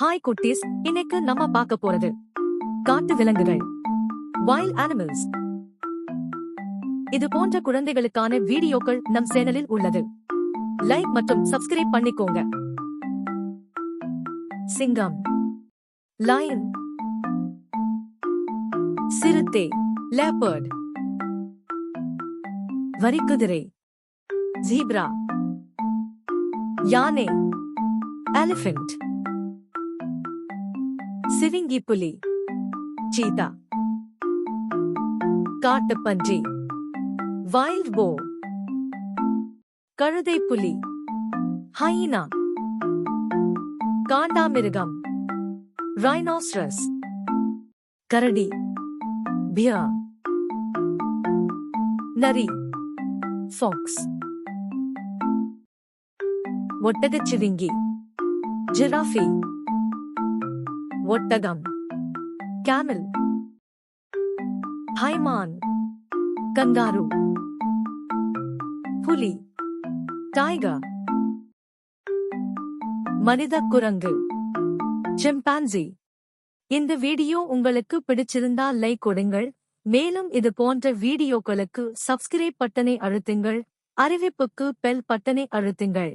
Hi குட்டீஸ், இன்னைக்கு நம்ம பார்க்க போறது காட்டு விலங்குகள், வைல்ட் அனிமல்ஸ். இது போன்ற குழந்தைகளுக்கான வீடியோக்கள் நம் சேனலில் உள்ளது. லைக் மற்றும் சப்ஸ்கிரைப் பண்ணிக்கோங்க. சிங்கம், லயன், சிறுத்தை, லேப்பர்ட், வரிக்குதிரை, ஜீப்ரா, யானை, எலிஃபென்ட், சிவிங்கி புலி, சீதா, காட்டுப்பன்றி, வைல்ட் போ, கழுதை புலி, ஹைனா, காண்டாமிருகம், ரைனோசரஸ், கரடி, பியர், நரி, ஃபாக்ஸ், ஒட்டகச்சிவிங்கி, ஜிராஃபி, ஒட்டகம், கேமல், ஹைமான், கங்காரு, புலி, டைகர், மனித குரங்கு, சிம்பான்சி. இந்த வீடியோ உங்களுக்கு பிடிச்சிருந்தா லைக் கொடுங்கள். மேலும் இது போன்ற வீடியோக்களுக்கு சப்ஸ்கிரைப் பட்டனை அழுத்துங்கள். அறிவிப்புக்கு பெல் பட்டனை அழுத்துங்கள்.